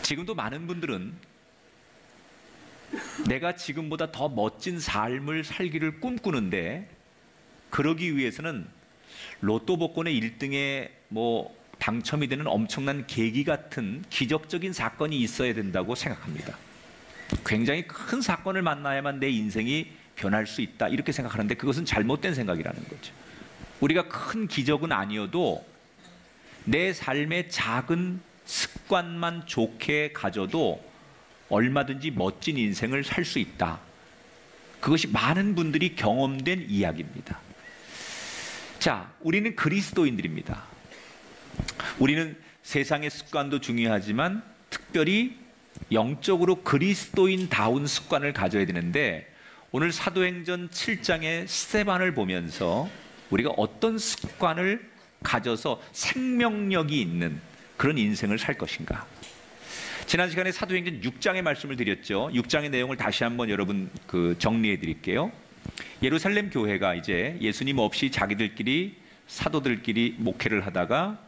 지금도 많은 분들은 내가 지금보다 더 멋진 삶을 살기를 꿈꾸는데, 그러기 위해서는 로또 복권의 1등에 당첨이 되는 엄청난 계기 같은 기적적인 사건이 있어야 된다고 생각합니다. 굉장히 큰 사건을 만나야만 내 인생이 변할 수 있다, 이렇게 생각하는데 그것은 잘못된 생각이라는 거죠. 우리가 큰 기적은 아니어도 내 삶의 작은 습관만 좋게 가져도 얼마든지 멋진 인생을 살 수 있다. 그것이 많은 분들이 경험된 이야기입니다. 자, 우리는 그리스도인들입니다. 우리는 세상의 습관도 중요하지만 특별히 영적으로 그리스도인다운 습관을 가져야 되는데, 오늘 사도행전 7장의 스데반을 보면서 우리가 어떤 습관을 가져서 생명력이 있는 그런 인생을 살 것인가. 지난 시간에 사도행전 6장의 말씀을 드렸죠. 6장의 내용을 다시 한번 여러분 정리해 드릴게요. 예루살렘 교회가 이제 예수님 없이 자기들끼리 사도들끼리 목회를 하다가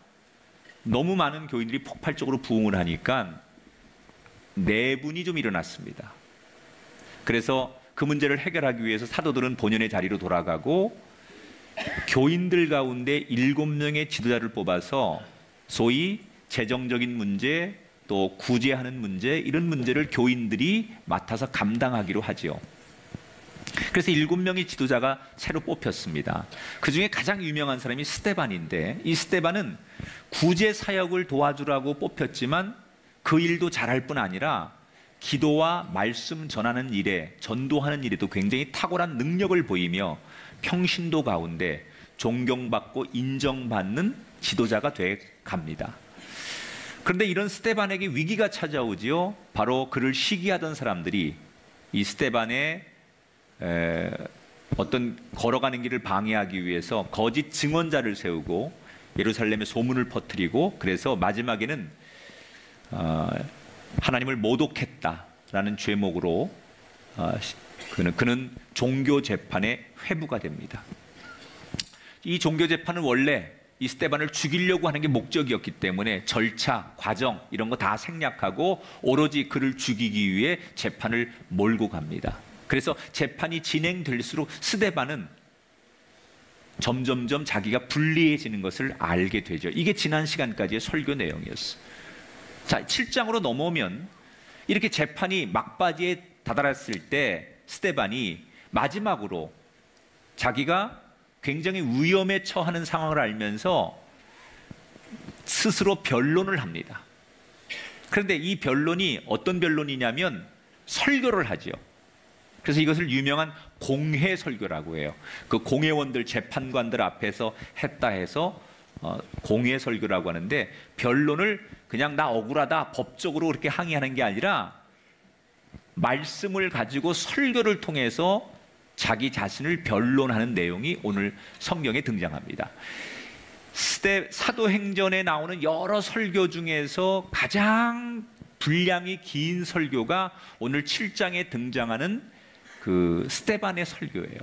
너무 많은 교인들이 폭발적으로 부흥을 하니까 내분이 좀 일어났습니다. 그래서 그 문제를 해결하기 위해서 사도들은 본연의 자리로 돌아가고 교인들 가운데 7명의 지도자를 뽑아서 소위 재정적인 문제, 또 구제하는 문제, 이런 문제를 교인들이 맡아서 감당하기로 하지요. 그래서 7명의 지도자가 새로 뽑혔습니다. 그 중에 가장 유명한 사람이 스데반인데, 이 스데반은 구제 사역을 도와주라고 뽑혔지만 그 일도 잘할 뿐 아니라 기도와 말씀 전하는 일에, 전도하는 일에도 굉장히 탁월한 능력을 보이며 평신도 가운데 존경받고 인정받는 지도자가 돼 갑니다. 그런데 이런 스데반에게 위기가 찾아오지요. 바로 그를 시기하던 사람들이 이 스데반의 어떤 걸어가는 길을 방해하기 위해서 거짓 증언자를 세우고 예루살렘에 소문을 퍼뜨리고, 그래서 마지막에는 하나님을 모독했다라는 죄목으로 그는 종교 재판에 회부가 됩니다. 이 종교 재판은 원래 이 스데반을 죽이려고 하는 게 목적이었기 때문에 절차, 과정 이런 거 다 생략하고 오로지 그를 죽이기 위해 재판을 몰고 갑니다. 그래서 재판이 진행될수록 스데반은 점점점 자기가 불리해지는 것을 알게 되죠. 이게 지난 시간까지의 설교 내용이었어요. 자, 7장으로 넘어오면 이렇게 재판이 막바지에 다다랐을 때 스데반이 마지막으로 자기가 굉장히 위험에 처하는 상황을 알면서 스스로 변론을 합니다. 그런데 이 변론이 어떤 변론이냐면 설교를 하죠. 그래서 이것을 유명한 공회 설교라고 해요. 그 공회원들, 재판관들 앞에서 했다 해서 공회 설교라고 하는데, 변론을 그냥 나 억울하다 법적으로 그렇게 항의하는 게 아니라 말씀을 가지고 설교를 통해서 자기 자신을 변론하는 내용이 오늘 성경에 등장합니다. 사도행전에 나오는 여러 설교 중에서 가장 분량이 긴 설교가 오늘 7장에 등장하는 그 스데반의 설교예요.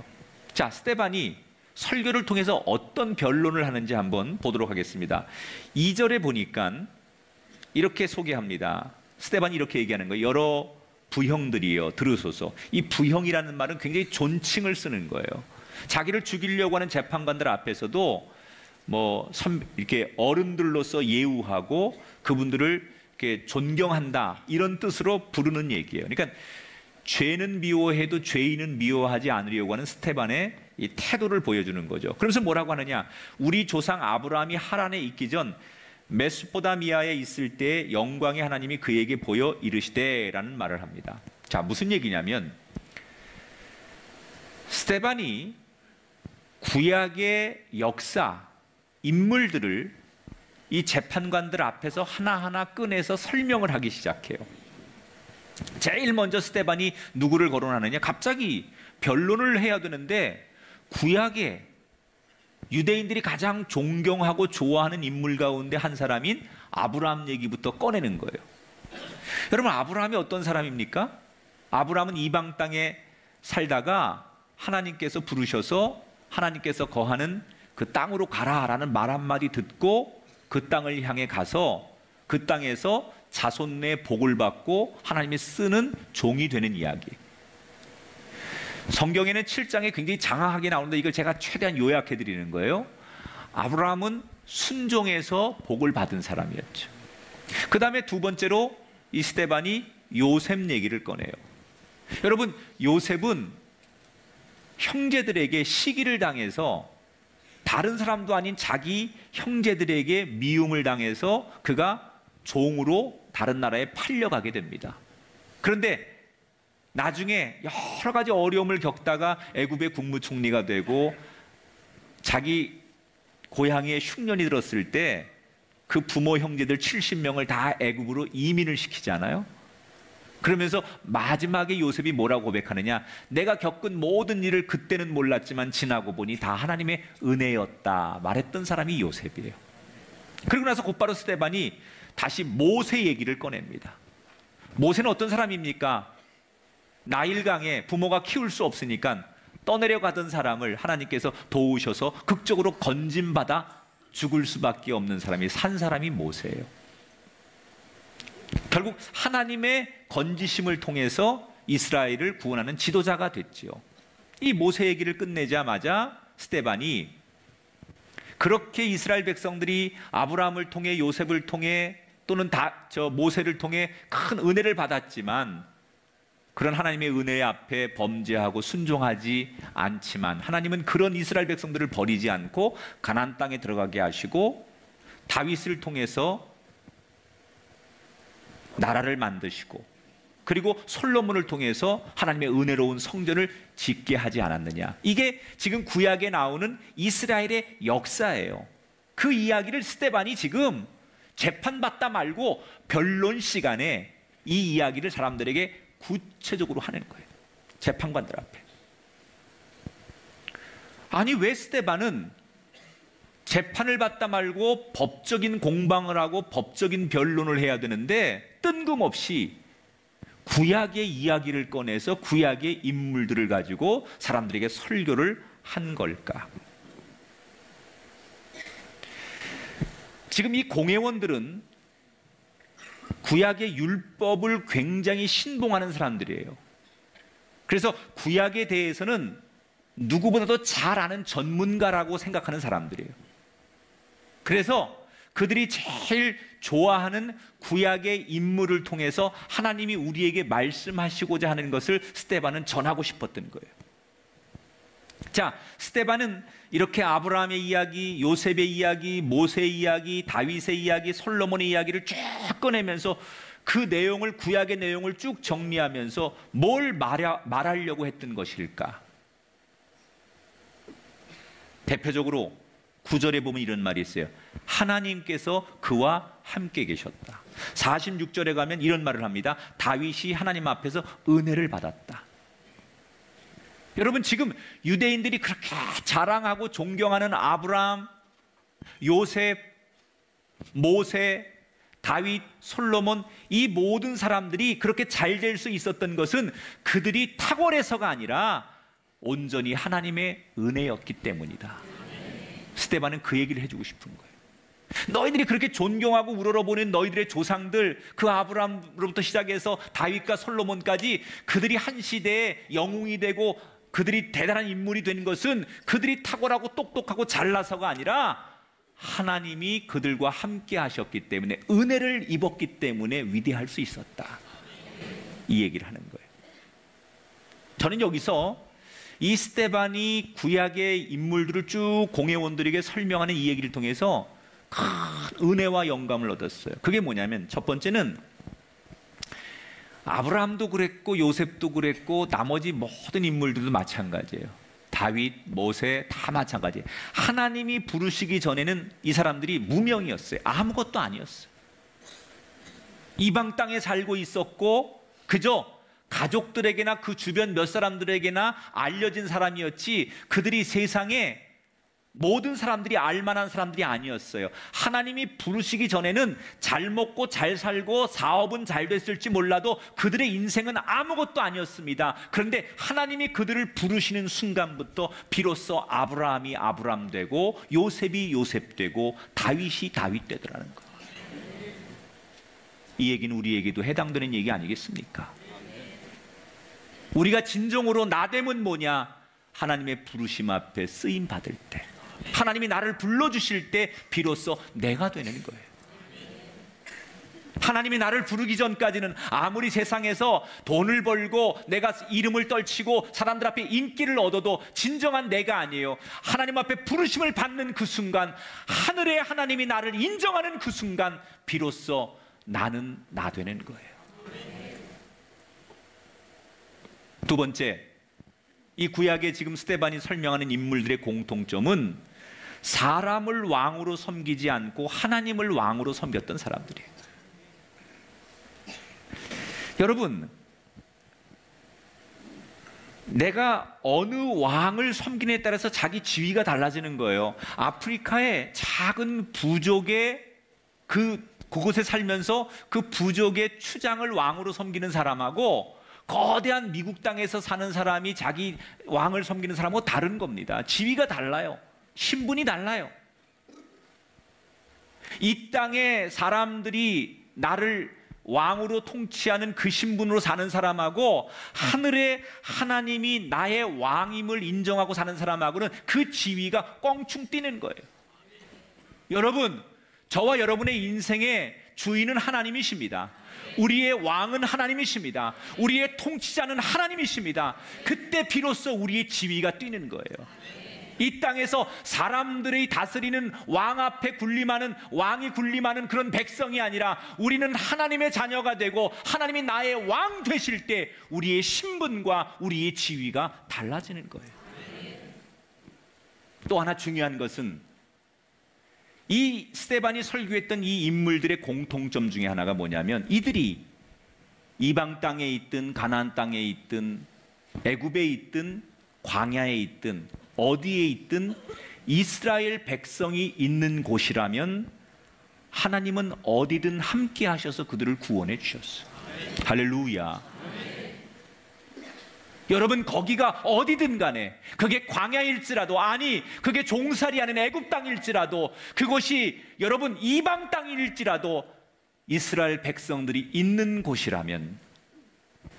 자, 스데반이 설교를 통해서 어떤 변론을 하는지 한번 보도록 하겠습니다. 2절에 보니까 이렇게 소개합니다. 스데반이 이렇게 얘기하는 거예요. 여러 부형들이여 들으소서. 이 부형이라는 말은 굉장히 존칭을 쓰는 거예요. 자기를 죽이려고 하는 재판관들 앞에서도 이렇게 어른들로서 예우하고 그분들을 이렇게 존경한다, 이런 뜻으로 부르는 얘기예요. 그러니까 죄는 미워해도 죄인은 미워하지 않으려고 하는 스데반의 이 태도를 보여주는 거죠. 그러면서 뭐라고 하느냐? 우리 조상 아브라함이 하란에 있기 전 메소포다미아에 있을 때 영광의 하나님이 그에게 보여 이르시되라는 말을 합니다. 자, 무슨 얘기냐면 스데반이 구약의 역사, 인물들을 이 재판관들 앞에서 하나하나 꺼내서 설명을 하기 시작해요. 제일 먼저 스데반이 누구를 거론하느냐? 갑자기 변론을 해야 되는데 구약의 유대인들이 가장 존경하고 좋아하는 인물 가운데 한 사람인 아브라함 얘기부터 꺼내는 거예요. 여러분, 아브라함이 어떤 사람입니까? 아브라함은 이방 땅에 살다가 하나님께서 부르셔서 하나님께서 거하는 그 땅으로 가라라는 말 한마디 듣고 그 땅을 향해 가서 그 땅에서 자손 내 복을 받고 하나님이 쓰는 종이 되는 이야기. 성경에는 7장에 굉장히 장황하게 나오는데 이걸 제가 최대한 요약해 드리는 거예요. 아브라함은 순종해서 복을 받은 사람이었죠. 그 다음에 두 번째로 이 스데반이 요셉 얘기를 꺼내요. 여러분, 요셉은 형제들에게 시기를 당해서, 다른 사람도 아닌 자기 형제들에게 미움을 당해서 그가 종으로 다른 나라에 팔려가게 됩니다. 그런데 나중에 여러 가지 어려움을 겪다가 애굽의 국무총리가 되고 자기 고향에 흉년이 들었을 때 그 부모 형제들 70명을 다 애굽으로 이민을 시키잖아요. 그러면서 마지막에 요셉이 뭐라고 고백하느냐? 내가 겪은 모든 일을 그때는 몰랐지만 지나고 보니 다 하나님의 은혜였다 말했던 사람이 요셉이에요. 그리고 나서 곧바로 스데반이 다시 모세 얘기를 꺼냅니다. 모세는 어떤 사람입니까? 나일강에 부모가 키울 수 없으니까 떠내려가던 사람을 하나님께서 도우셔서 극적으로 건짐받아 죽을 수밖에 없는 사람이 산 사람이 모세예요. 결국 하나님의 건지심을 통해서 이스라엘을 구원하는 지도자가 됐지요. 이 모세 얘기를 끝내자마자 스데반이 그렇게 이스라엘 백성들이 아브라함을 통해 요셉을 통해 또는 모세를 통해 큰 은혜를 받았지만 그런 하나님의 은혜 앞에 범죄하고 순종하지 않지만 하나님은 그런 이스라엘 백성들을 버리지 않고 가나안 땅에 들어가게 하시고 다윗을 통해서 나라를 만드시고 그리고 솔로몬을 통해서 하나님의 은혜로운 성전을 짓게 하지 않았느냐. 이게 지금 구약에 나오는 이스라엘의 역사예요. 그 이야기를 스데반이 지금 재판받다 말고 변론 시간에 이 이야기를 사람들에게 구체적으로 하는 거예요. 재판관들 앞에. 아니, 왜 스데반은 재판을 받다 말고 법적인 공방을 하고 법적인 변론을 해야 되는데 뜬금없이 구약의 이야기를 꺼내서 구약의 인물들을 가지고 사람들에게 설교를 한 걸까? 지금 이 공회원들은 구약의 율법을 굉장히 신봉하는 사람들이에요. 그래서 구약에 대해서는 누구보다도 잘 아는 전문가라고 생각하는 사람들이에요. 그래서 그들이 제일 좋아하는 구약의 인물을 통해서 하나님이 우리에게 말씀하시고자 하는 것을 스데반은 전하고 싶었던 거예요. 자, 스데반은 이렇게 아브라함의 이야기, 요셉의 이야기, 모세의 이야기, 다윗의 이야기, 솔로몬의 이야기를 쭉 꺼내면서 그 내용을, 구약의 내용을 쭉 정리하면서 뭘 말하려고 했던 것일까? 대표적으로 9절에 보면 이런 말이 있어요. 하나님께서 그와 함께 계셨다. 46절에 가면 이런 말을 합니다. 다윗이 하나님 앞에서 은혜를 받았다. 여러분, 지금 유대인들이 그렇게 자랑하고 존경하는 아브라함, 요셉, 모세, 다윗, 솔로몬, 이 모든 사람들이 그렇게 잘 될 수 있었던 것은 그들이 탁월해서가 아니라 온전히 하나님의 은혜였기 때문이다. 스데반은 그 얘기를 해주고 싶은 거예요. 너희들이 그렇게 존경하고 우러러보는 너희들의 조상들, 그 아브라함으로부터 시작해서 다윗과 솔로몬까지 그들이 한 시대에 영웅이 되고 그들이 대단한 인물이 된 것은 그들이 탁월하고 똑똑하고 잘나서가 아니라 하나님이 그들과 함께 하셨기 때문에, 은혜를 입었기 때문에 위대할 수 있었다. 이 얘기를 하는 거예요. 저는 여기서 이 스데반이 구약의 인물들을 쭉 공회원들에게 설명하는 이 얘기를 통해서 큰 은혜와 영감을 얻었어요. 그게 뭐냐면, 첫 번째는 아브라함도 그랬고 요셉도 그랬고 나머지 모든 인물들도 마찬가지예요. 다윗, 모세 다 마찬가지예요. 하나님이 부르시기 전에는 이 사람들이 무명이었어요. 아무것도 아니었어요. 이방 땅에 살고 있었고 그저 가족들에게나 그 주변 몇 사람들에게나 알려진 사람이었지, 그들이 세상에 모든 사람들이 알만한 사람들이 아니었어요. 하나님이 부르시기 전에는 잘 먹고 잘 살고 사업은 잘 됐을지 몰라도 그들의 인생은 아무것도 아니었습니다. 그런데 하나님이 그들을 부르시는 순간부터 비로소 아브라함이 아브라함 되고 요셉이 요셉 되고 다윗이 다윗 되더라는 거예요. 이 얘기는 우리에게도 해당되는 얘기 아니겠습니까? 우리가 진정으로 나됨은 뭐냐? 하나님의 부르심 앞에 쓰임 받을 때, 하나님이 나를 불러주실 때 비로소 내가 되는 거예요. 하나님이 나를 부르기 전까지는 아무리 세상에서 돈을 벌고 내가 이름을 떨치고 사람들 앞에 인기를 얻어도 진정한 내가 아니에요. 하나님 앞에 부르심을 받는 그 순간, 하늘의 하나님이 나를 인정하는 그 순간 비로소 나는 나 되는 거예요. 두 번째, 이 구약에 지금 스데반이 설명하는 인물들의 공통점은 사람을 왕으로 섬기지 않고 하나님을 왕으로 섬겼던 사람들이에요. 여러분, 내가 어느 왕을 섬기느냐에 따라서 자기 지위가 달라지는 거예요. 아프리카의 작은 부족의 그곳에 살면서 그 부족의 추장을 왕으로 섬기는 사람하고 거대한 미국 땅에서 사는 사람이 자기 왕을 섬기는 사람하고 다른 겁니다. 지위가 달라요. 신분이 달라요. 이 땅의 사람들이 나를 왕으로 통치하는 그 신분으로 사는 사람하고 하늘의 하나님이 나의 왕임을 인정하고 사는 사람하고는 그 지위가 껑충 뛰는 거예요. 여러분, 저와 여러분의 인생의 주인은 하나님이십니다. 우리의 왕은 하나님이십니다. 우리의 통치자는 하나님이십니다. 그때 비로소 우리의 지위가 뛰는 거예요. 이 땅에서 사람들이 다스리는 왕 앞에 군림하는, 왕이 군림하는 그런 백성이 아니라 우리는 하나님의 자녀가 되고 하나님이 나의 왕 되실 때 우리의 신분과 우리의 지위가 달라지는 거예요. 또 하나 중요한 것은 이 스데반이 설교했던 이 인물들의 공통점 중에 하나가 뭐냐면, 이들이 이방 땅에 있든 가나안 땅에 있든 애굽에 있든 광야에 있든 어디에 있든 이스라엘 백성이 있는 곳이라면 하나님은 어디든 함께 하셔서 그들을 구원해 주셨어요. 할렐루야. 여러분, 거기가 어디든 간에, 그게 광야일지라도, 아니 그게 종살이하는 애굽 땅일지라도, 그곳이 여러분 이방 땅일지라도 이스라엘 백성들이 있는 곳이라면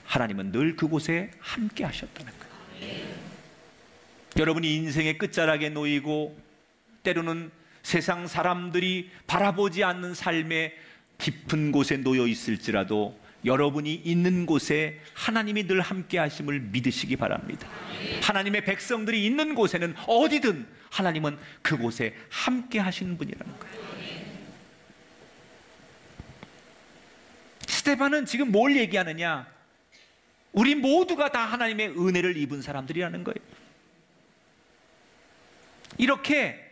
하나님은 늘 그곳에 함께 하셨다는 거예요. 여러분이 인생의 끝자락에 놓이고 때로는 세상 사람들이 바라보지 않는 삶의 깊은 곳에 놓여 있을지라도 여러분이 있는 곳에 하나님이 늘 함께 하심을 믿으시기 바랍니다. 하나님의 백성들이 있는 곳에는 어디든 하나님은 그곳에 함께 하시는 분이라는 거예요. 스데반은 지금 뭘 얘기하느냐? 우리 모두가 다 하나님의 은혜를 입은 사람들이라는 거예요. 이렇게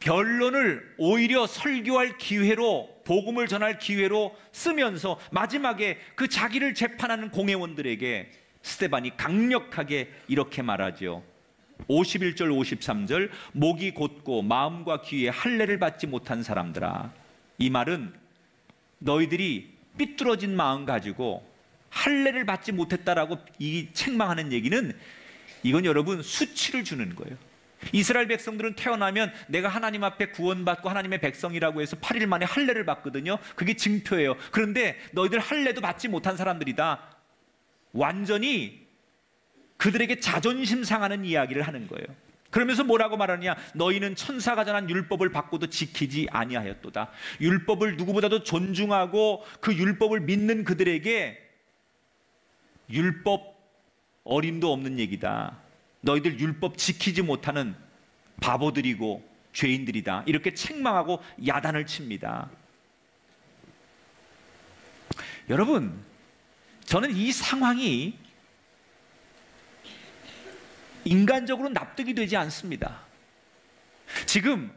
변론을 오히려 설교할 기회로, 복음을 전할 기회로 쓰면서 마지막에 그 자기를 재판하는 공회원들에게 스데반이 강력하게 이렇게 말하죠. 51절 53절, 목이 곧고 마음과 귀에 할례를 받지 못한 사람들아. 이 말은 너희들이 삐뚤어진 마음 가지고 할례를 받지 못했다라고 이 책망하는 얘기는, 이건 여러분 수치를 주는 거예요. 이스라엘 백성들은 태어나면 내가 하나님 앞에 구원받고 하나님의 백성이라고 해서 8일 만에 할례를 받거든요. 그게 증표예요. 그런데 너희들 할례도 받지 못한 사람들이다. 완전히 그들에게 자존심 상하는 이야기를 하는 거예요. 그러면서 뭐라고 말하느냐? 너희는 천사가 전한 율법을 받고도 지키지 아니하였도다. 율법을 누구보다도 존중하고 그 율법을 믿는 그들에게 율법 어림도 없는 얘기다. 너희들 율법 지키지 못하는 바보들이고 죄인들이다. 이렇게 책망하고 야단을 칩니다. 여러분, 저는 이 상황이 인간적으로 납득이 되지 않습니다. 지금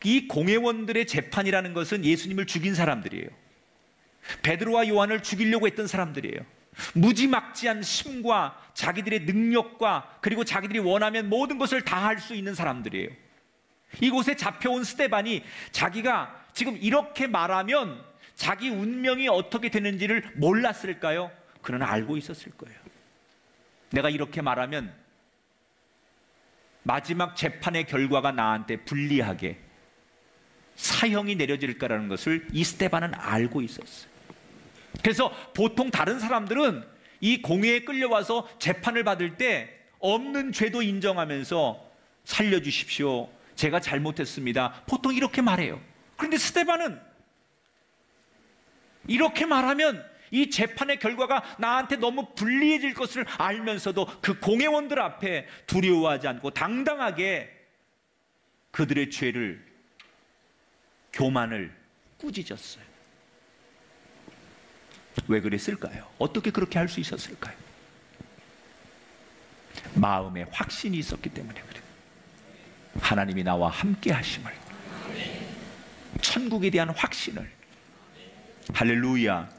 이 공회원들의 재판이라는 것은 예수님을 죽인 사람들이에요. 베드로와 요한을 죽이려고 했던 사람들이에요. 무지막지한 힘과 자기들의 능력과 그리고 자기들이 원하면 모든 것을 다 할 수 있는 사람들이에요. 이곳에 잡혀온 스데반이 자기가 지금 이렇게 말하면 자기 운명이 어떻게 되는지를 몰랐을까요? 그러나 알고 있었을 거예요. 내가 이렇게 말하면 마지막 재판의 결과가 나한테 불리하게 사형이 내려질 거라는 것을 이 스데반은 알고 있었어요. 그래서 보통 다른 사람들은 이 공회에 끌려와서 재판을 받을 때 없는 죄도 인정하면서 살려주십시오, 제가 잘못했습니다, 보통 이렇게 말해요. 그런데 스데반은 이렇게 말하면 이 재판의 결과가 나한테 너무 불리해질 것을 알면서도 그 공회원들 앞에 두려워하지 않고 당당하게 그들의 죄를, 교만을 꾸짖었어요. 왜 그랬을까요? 어떻게 그렇게 할 수 있었을까요? 마음에 확신이 있었기 때문에 그래요. 하나님이 나와 함께 하심을, 천국에 대한 확신을. 할렐루야.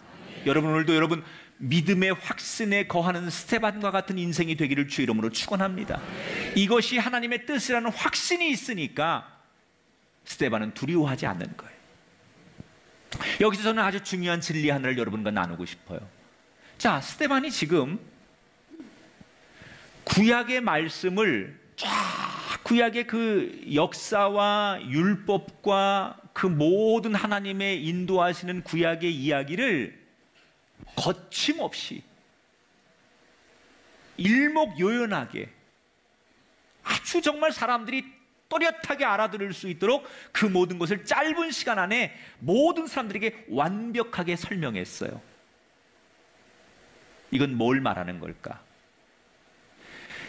여러분, 오늘도 여러분 믿음의 확신에 거하는 스데반과 같은 인생이 되기를 주 이름으로 축원합니다. 이것이 하나님의 뜻이라는 확신이 있으니까 스데반은 두려워하지 않는 거예요. 여기서 저는 아주 중요한 진리 하나를 여러분과 나누고 싶어요. 자, 스데반이 지금 구약의 말씀을 쫙, 구약의 그 역사와 율법과 그 모든 하나님의 인도하시는 구약의 이야기를 거침없이 일목요연하게 아주 정말 사람들이 또렷하게 알아들을 수 있도록 그 모든 것을 짧은 시간 안에 모든 사람들에게 완벽하게 설명했어요. 이건 뭘 말하는 걸까?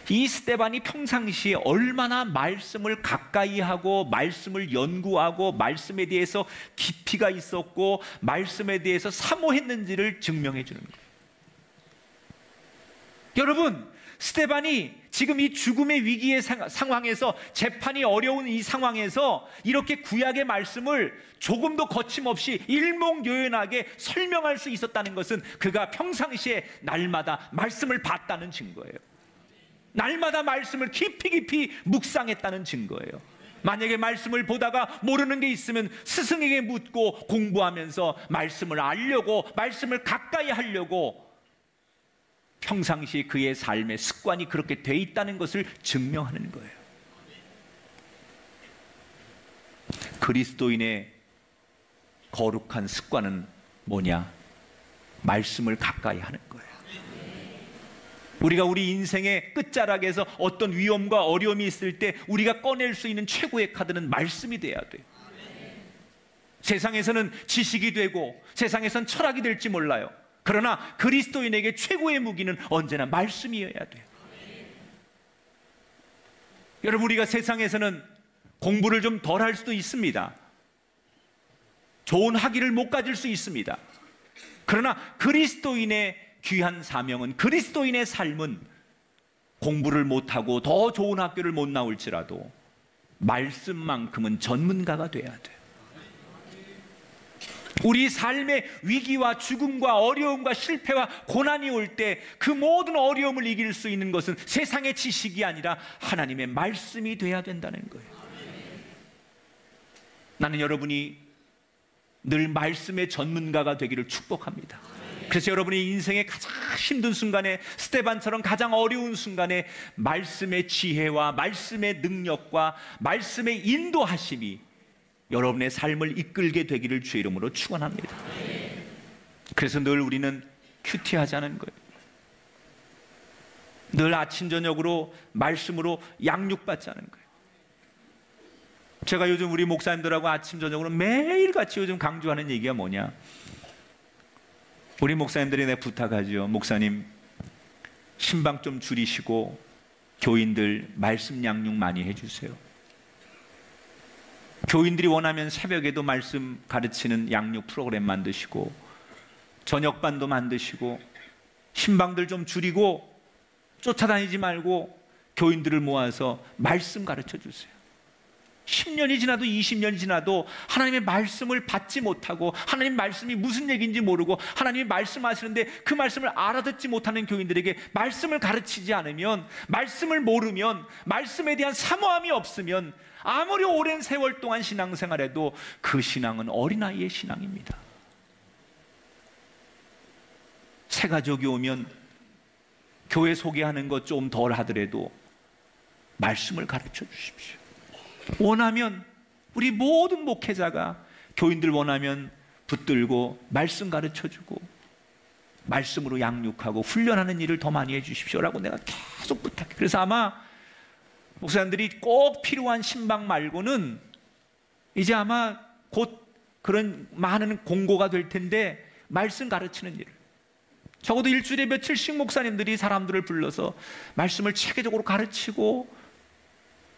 이 스데반이 평상시에 얼마나 말씀을 가까이 하고 말씀을 연구하고 말씀에 대해서 깊이가 있었고 말씀에 대해서 사모했는지를 증명해 주는 거예요. 여러분, 스데반이 지금 이 죽음의 위기의 상황에서, 재판이 어려운 이 상황에서 이렇게 구약의 말씀을 조금도 거침없이 일목요연하게 설명할 수 있었다는 것은 그가 평상시에 날마다 말씀을 봤다는 증거예요. 날마다 말씀을 깊이 묵상했다는 증거예요. 만약에 말씀을 보다가 모르는 게 있으면 스승에게 묻고 공부하면서 말씀을 알려고, 말씀을 가까이 하려고 평상시 그의 삶의 습관이 그렇게 돼 있다는 것을 증명하는 거예요. 그리스도인의 거룩한 습관은 뭐냐? 말씀을 가까이 하는 거예요. 우리가 우리 인생의 끝자락에서 어떤 위험과 어려움이 있을 때 우리가 꺼낼 수 있는 최고의 카드는 말씀이 돼야 돼요. 세상에서는 지식이 되고 세상에선 철학이 될지 몰라요. 그러나 그리스도인에게 최고의 무기는 언제나 말씀이어야 돼요. 여러분, 우리가 세상에서는 공부를 좀 덜 할 수도 있습니다. 좋은 학위를 못 가질 수 있습니다. 그러나 그리스도인의 귀한 사명은, 그리스도인의 삶은 공부를 못하고 더 좋은 학교를 못 나올지라도 말씀만큼은 전문가가 돼야 돼요. 우리 삶의 위기와 죽음과 어려움과 실패와 고난이 올 때 그 모든 어려움을 이길 수 있는 것은 세상의 지식이 아니라 하나님의 말씀이 돼야 된다는 거예요. 나는 여러분이 늘 말씀의 전문가가 되기를 축복합니다. 그래서 여러분의 인생의 가장 힘든 순간에, 스데반처럼 가장 어려운 순간에 말씀의 지혜와 말씀의 능력과 말씀의 인도하심이 여러분의 삶을 이끌게 되기를 주의 이름으로 축원합니다. 그래서 늘 우리는 큐티하지 않은 거예요. 늘 아침 저녁으로 말씀으로 양육받지 않은 거예요. 제가 요즘 우리 목사님들하고 아침 저녁으로 매일같이 요즘 강조하는 얘기가 뭐냐? 우리 목사님들이 내가 부탁하죠. 목사님, 신방 좀 줄이시고 교인들 말씀 양육 많이 해주세요. 교인들이 원하면 새벽에도 말씀 가르치는 양육 프로그램 만드시고 저녁반도 만드시고 신방들 좀 줄이고 쫓아다니지 말고 교인들을 모아서 말씀 가르쳐 주세요. 10년이 지나도 20년이 지나도 하나님의 말씀을 받지 못하고 하나님 말씀이 무슨 얘기인지 모르고 하나님이 말씀하시는데 그 말씀을 알아듣지 못하는 교인들에게 말씀을 가르치지 않으면, 말씀을 모르면, 말씀에 대한 사모함이 없으면 아무리 오랜 세월 동안 신앙생활해도 그 신앙은 어린아이의 신앙입니다. 새 가족이 오면 교회 소개하는 것 좀 덜 하더라도 말씀을 가르쳐 주십시오. 원하면 우리 모든 목회자가 교인들 원하면 붙들고 말씀 가르쳐주고 말씀으로 양육하고 훈련하는 일을 더 많이 해주십시오라고 내가 계속 부탁해. 그래서 아마 목사님들이 꼭 필요한 신방 말고는 이제 아마 곧 그런 많은 공고가 될 텐데, 말씀 가르치는 일을 적어도 일주일에 며칠씩 목사님들이 사람들을 불러서 말씀을 체계적으로 가르치고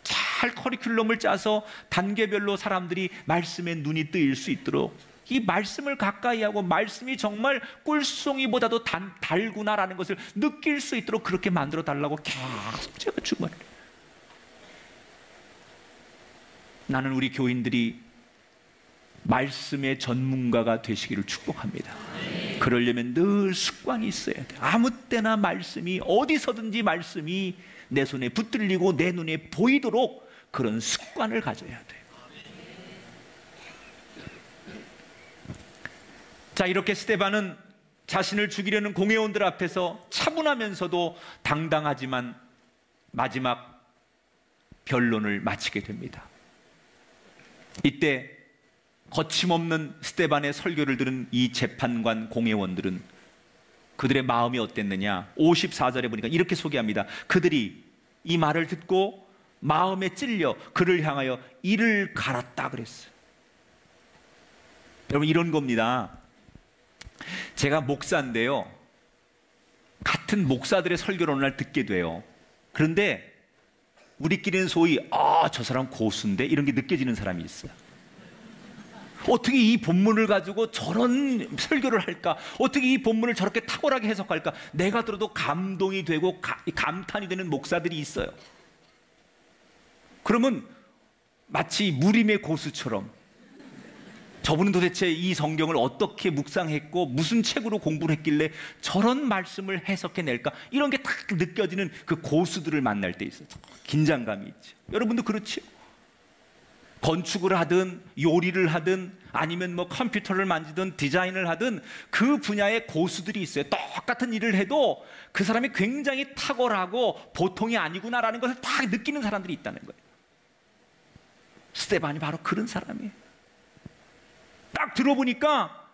잘 커리큘럼을 짜서 단계별로 사람들이 말씀에 눈이 뜨일 수 있도록, 이 말씀을 가까이 하고 말씀이 정말 꿀송이보다도 달구나라는 것을 느낄 수 있도록 그렇게 만들어 달라고 계속 제가 주문을. 나는 우리 교인들이 말씀의 전문가가 되시기를 축복합니다. 그러려면 늘 습관이 있어야 돼. 아무 때나 말씀이, 어디서든지 말씀이 내 손에 붙들리고 내 눈에 보이도록 그런 습관을 가져야 돼. 자, 이렇게 스데반은 자신을 죽이려는 공회원들 앞에서 차분하면서도 당당하지만 마지막 변론을 마치게 됩니다. 이때 거침없는 스데반의 설교를 들은 이 재판관 공회원들은 그들의 마음이 어땠느냐, 54절에 보니까 이렇게 소개합니다. 그들이 이 말을 듣고 마음에 찔려 그를 향하여 이를 갈았다 그랬어요. 여러분, 이런 겁니다. 제가 목사인데요, 같은 목사들의 설교를 어느 날 듣게 돼요. 그런데 우리끼리는 소위 저 사람 고수인데 이런 게 느껴지는 사람이 있어요. 어떻게 이 본문을 가지고 저런 설교를 할까? 어떻게 이 본문을 저렇게 탁월하게 해석할까? 내가 들어도 감동이 되고 감탄이 되는 목사들이 있어요. 그러면 마치 무림의 고수처럼, 저분은 도대체 이 성경을 어떻게 묵상했고 무슨 책으로 공부를 했길래 저런 말씀을 해석해낼까? 이런 게 딱 느껴지는 그 고수들을 만날 때 있어요. 긴장감이 있죠. 여러분도 그렇죠? 건축을 하든 요리를 하든 아니면 뭐 컴퓨터를 만지든 디자인을 하든 그 분야의 고수들이 있어요. 똑같은 일을 해도 그 사람이 굉장히 탁월하고 보통이 아니구나라는 것을 딱 느끼는 사람들이 있다는 거예요. 스데반이 바로 그런 사람이에요. 딱 들어보니까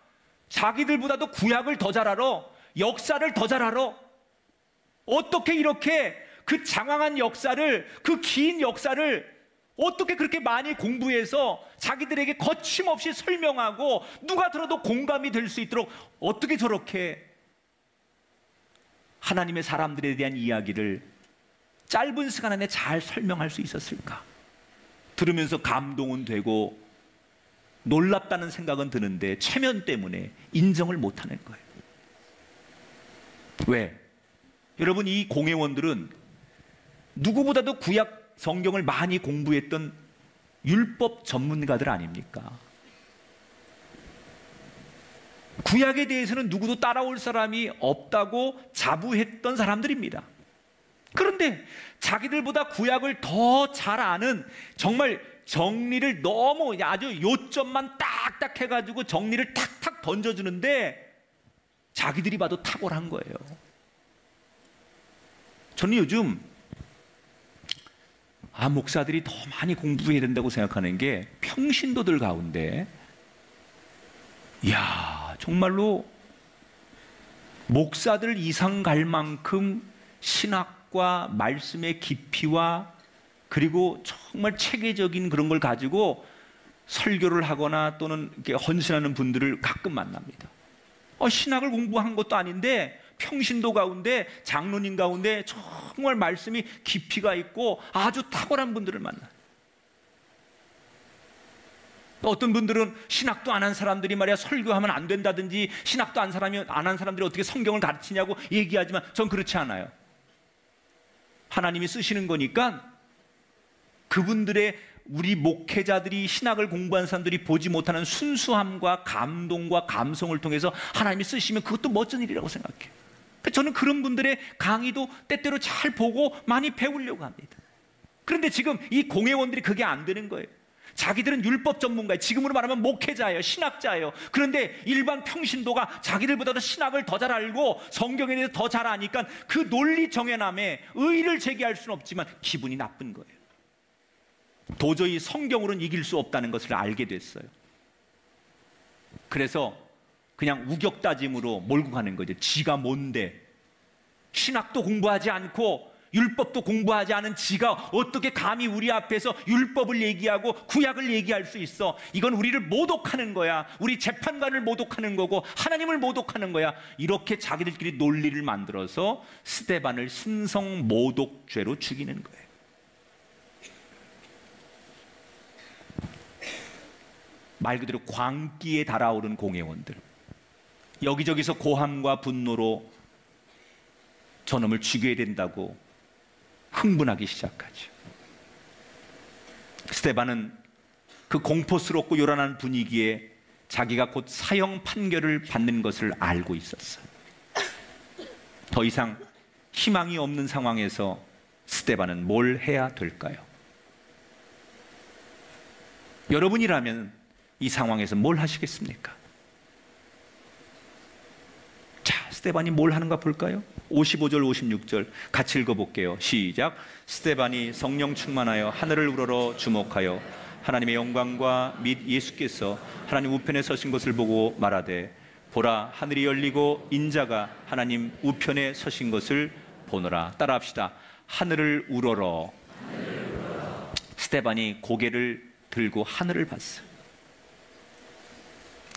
자기들보다도 구약을 더 잘 알아, 역사를 더 잘 알아. 어떻게 이렇게 그 장황한 역사를, 그 긴 역사를 어떻게 그렇게 많이 공부해서 자기들에게 거침없이 설명하고 누가 들어도 공감이 될 수 있도록 어떻게 저렇게 하나님의 사람들에 대한 이야기를 짧은 시간 안에 잘 설명할 수 있었을까? 들으면서 감동은 되고 놀랍다는 생각은 드는데 체면 때문에 인정을 못하는 거예요. 왜? 여러분, 이 공회원들은 누구보다도 구약 성경을 많이 공부했던 율법 전문가들 아닙니까? 구약에 대해서는 누구도 따라올 사람이 없다고 자부했던 사람들입니다. 그런데 자기들보다 구약을 더 잘 아는, 정말 정리를 너무 아주 요점만 딱딱 해가지고 정리를 탁탁 던져주는데 자기들이 봐도 탁월한 거예요. 저는 요즘 목사들이 더 많이 공부해야 된다고 생각하는 게, 평신도들 가운데 정말로 목사들 이상 갈 만큼 신학과 말씀의 깊이와 그리고 정말 체계적인 그런 걸 가지고 설교를 하거나 또는 이렇게 헌신하는 분들을 가끔 만납니다. 신학을 공부한 것도 아닌데 평신도 가운데, 장로님 가운데 정말 말씀이 깊이가 있고 아주 탁월한 분들을 만나요. 어떤 분들은 신학도 안 한 사람들이 말이야 설교하면 안 된다든지, 신학도 안 한 사람들이 어떻게 성경을 가르치냐고 얘기하지만 전 그렇지 않아요. 하나님이 쓰시는 거니까 그분들의, 우리 목회자들이, 신학을 공부한 사람들이 보지 못하는 순수함과 감동과 감성을 통해서 하나님이 쓰시면 그것도 멋진 일이라고 생각해요. 저는 그런 분들의 강의도 때때로 잘 보고 많이 배우려고 합니다. 그런데 지금 이 공회원들이 그게 안 되는 거예요. 자기들은 율법 전문가예요. 지금으로 말하면 목회자예요. 신학자예요. 그런데 일반 평신도가 자기들보다도 신학을 더 잘 알고 성경에 대해서 더 잘 아니까 그 논리 정연함에 의의를 제기할 수는 없지만 기분이 나쁜 거예요. 도저히 성경으로는 이길 수 없다는 것을 알게 됐어요. 그래서 그냥 우격다짐으로 몰고 가는 거죠. 지가 뭔데? 신학도 공부하지 않고 율법도 공부하지 않은 지가 어떻게 감히 우리 앞에서 율법을 얘기하고 구약을 얘기할 수 있어? 이건 우리를 모독하는 거야. 우리 재판관을 모독하는 거고 하나님을 모독하는 거야. 이렇게 자기들끼리 논리를 만들어서 스데반을 신성 모독죄로 죽이는 거예요. 말 그대로 광기에 달아오른 공회원들, 여기저기서 고함과 분노로 저놈을 죽여야 된다고 흥분하기 시작하죠. 스데반은 그 공포스럽고 요란한 분위기에 자기가 곧 사형 판결을 받는 것을 알고 있었어요. 더 이상 희망이 없는 상황에서 스데반은 뭘 해야 될까요? 여러분이라면 이 상황에서 뭘 하시겠습니까? 자, 스데반이 뭘 하는가 볼까요? 55절 56절 같이 읽어볼게요. 시작. 스데반이 성령 충만하여 하늘을 우러러 주목하여 하나님의 영광과 및 예수께서 하나님 우편에 서신 것을 보고 말하되 보라 하늘이 열리고 인자가 하나님 우편에 서신 것을 보노라. 따라합시다. 하늘을 우러러. 스데반이 고개를 들고 하늘을 봤어요.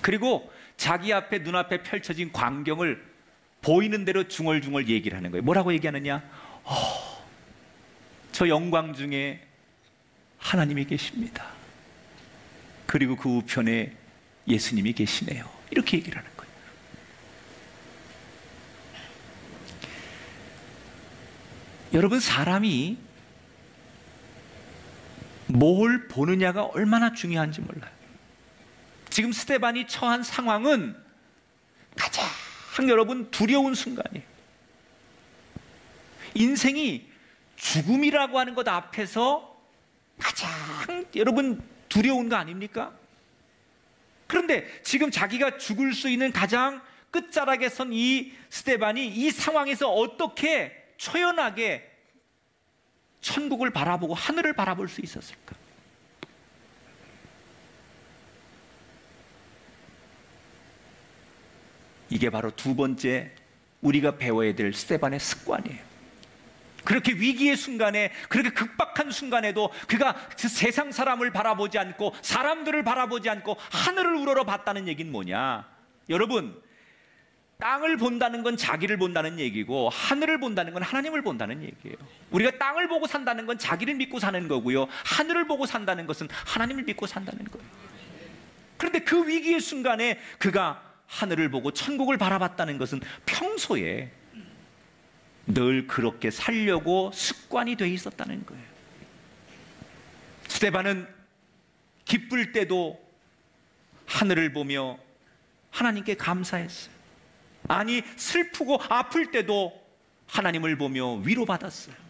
그리고 자기 앞에 눈앞에 펼쳐진 광경을 보이는 대로 중얼중얼 얘기를 하는 거예요. 뭐라고 얘기하느냐? 저 영광 중에 하나님이 계십니다. 그리고 그 우편에 예수님이 계시네요. 이렇게 얘기를 하는 거예요. 여러분, 사람이 뭘 보느냐가 얼마나 중요한지 몰라요. 지금 스데반이 처한 상황은 가장 여러분 두려운 순간이에요. 인생이 죽음이라고 하는 것 앞에서 가장 여러분 두려운 거 아닙니까? 그런데 지금 자기가 죽을 수 있는 가장 끝자락에 선 이 스데반이 이 상황에서 어떻게 초연하게 천국을 바라보고 하늘을 바라볼 수 있었을까? 이게 바로 두 번째 우리가 배워야 될 스데반의 습관이에요. 그렇게 위기의 순간에, 그렇게 극박한 순간에도 그가 그 세상 사람을 바라보지 않고 사람들을 바라보지 않고 하늘을 우러러 봤다는 얘기는 뭐냐? 여러분, 땅을 본다는 건 자기를 본다는 얘기고 하늘을 본다는 건 하나님을 본다는 얘기예요. 우리가 땅을 보고 산다는 건 자기를 믿고 사는 거고요, 하늘을 보고 산다는 것은 하나님을 믿고 산다는 거예요. 그런데 그 위기의 순간에 그가 하늘을 보고 천국을 바라봤다는 것은 평소에 늘 그렇게 살려고 습관이 돼 있었다는 거예요. 스데반은 기쁠 때도 하늘을 보며 하나님께 감사했어요. 아니, 슬프고 아플 때도 하나님을 보며 위로받았어요.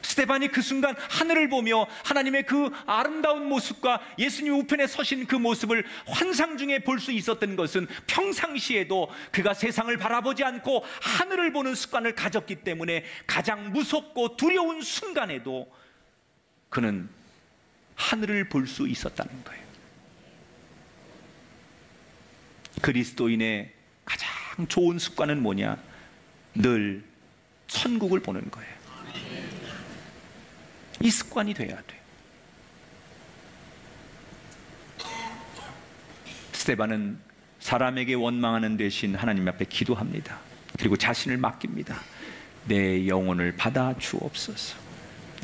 스데반이 그 순간 하늘을 보며 하나님의 그 아름다운 모습과 예수님 우편에 서신 그 모습을 환상 중에 볼 수 있었던 것은 평상시에도 그가 세상을 바라보지 않고 하늘을 보는 습관을 가졌기 때문에 가장 무섭고 두려운 순간에도 그는 하늘을 볼 수 있었다는 거예요. 그리스도인의 가장 좋은 습관은 뭐냐? 늘 천국을 보는 거예요. 이 습관이 돼야 돼. 스데반은 사람에게 원망하는 대신 하나님 앞에 기도합니다. 그리고 자신을 맡깁니다. 내 영혼을 받아 주옵소서.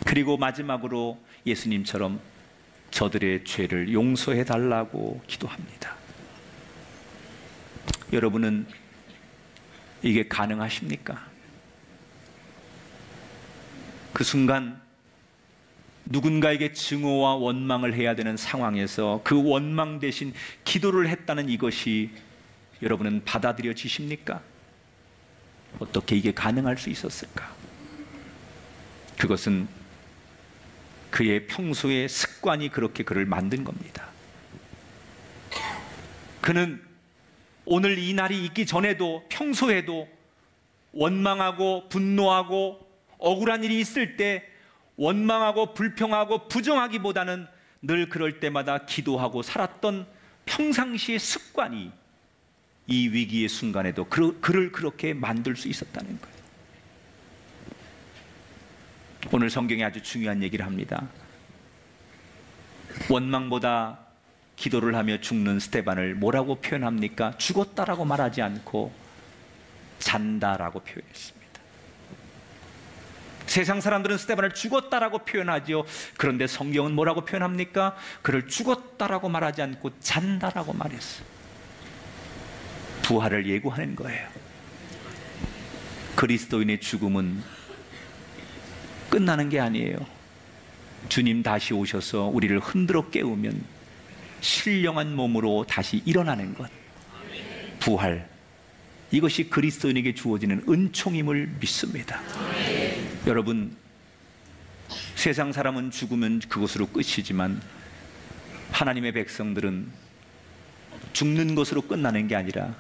그리고 마지막으로 예수님처럼 저들의 죄를 용서해 달라고 기도합니다. 여러분은 이게 가능하십니까? 그 순간 누군가에게 증오와 원망을 해야 되는 상황에서 그 원망 대신 기도를 했다는 이것이 여러분은 받아들여지십니까? 어떻게 이게 가능할 수 있었을까? 그것은 그의 평소의 습관이 그렇게 그를 만든 겁니다. 그는 오늘 이 날이 있기 전에도 평소에도 원망하고 분노하고 억울한 일이 있을 때 원망하고 불평하고 부정하기보다는 늘 그럴 때마다 기도하고 살았던 평상시의 습관이 이 위기의 순간에도 그를 그렇게 만들 수 있었다는 거예요. 오늘 성경에 아주 중요한 얘기를 합니다. 원망보다 기도를 하며 죽는 스데반을 뭐라고 표현합니까? 죽었다라고 말하지 않고 잔다라고 표현했습니다. 세상 사람들은 스데반을 죽었다라고 표현하죠. 그런데 성경은 뭐라고 표현합니까? 그를 죽었다라고 말하지 않고 잔다라고 말했어요. 부활을 예고하는 거예요. 그리스도인의 죽음은 끝나는 게 아니에요. 주님 다시 오셔서 우리를 흔들어 깨우면 신령한 몸으로 다시 일어나는 것, 부활, 이것이 그리스도인에게 주어지는 은총임을 믿습니다. 여러분, 세상 사람은 죽으면 그것으로 끝이지만 하나님의 백성들은 죽는 것으로 끝나는 게 아니라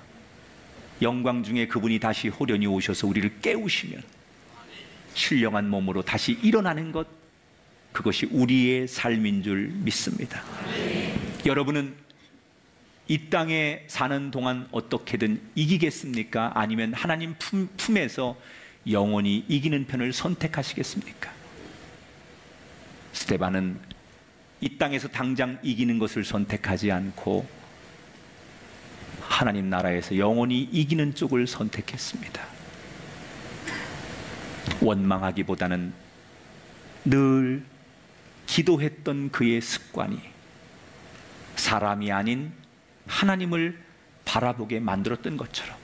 영광 중에 그분이 다시 호련히 오셔서 우리를 깨우시면 신령한 몸으로 다시 일어나는 것, 그것이 우리의 삶인 줄 믿습니다. 여러분은 이 땅에 사는 동안 어떻게든 이기겠습니까? 아니면 하나님 품에서 영원히 이기는 편을 선택하시겠습니까? 스데반은 이 땅에서 당장 이기는 것을 선택하지 않고 하나님 나라에서 영원히 이기는 쪽을 선택했습니다. 원망하기보다는 늘 기도했던 그의 습관이 사람이 아닌 하나님을 바라보게 만들었던 것처럼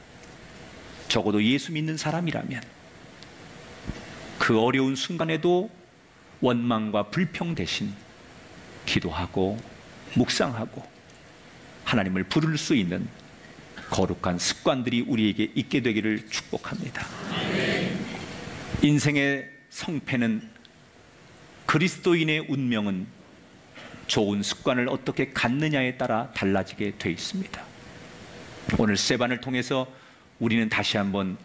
적어도 예수 믿는 사람이라면 그 어려운 순간에도 원망과 불평 대신 기도하고 묵상하고 하나님을 부를 수 있는 거룩한 습관들이 우리에게 있게 되기를 축복합니다. 인생의 성패는, 그리스도인의 운명은 좋은 습관을 어떻게 갖느냐에 따라 달라지게 돼 있습니다. 오늘 스데반을 통해서 우리는 다시 한번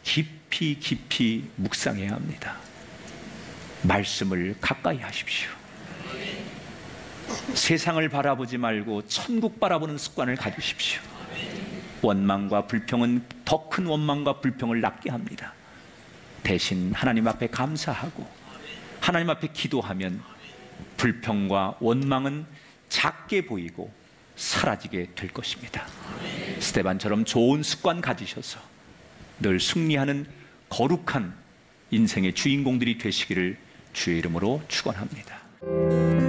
깊이 묵상해야 합니다. 말씀을 가까이 하십시오. 세상을 바라보지 말고 천국 바라보는 습관을 가지십시오. 원망과 불평은 더 큰 원망과 불평을 낳게 합니다. 대신 하나님 앞에 감사하고 하나님 앞에 기도하면 불평과 원망은 작게 보이고 사라지게 될 것입니다. 스데반처럼 좋은 습관 가지셔서 늘 승리하는 거룩한 인생의 주인공들이 되시기를 주의 이름으로 축원합니다.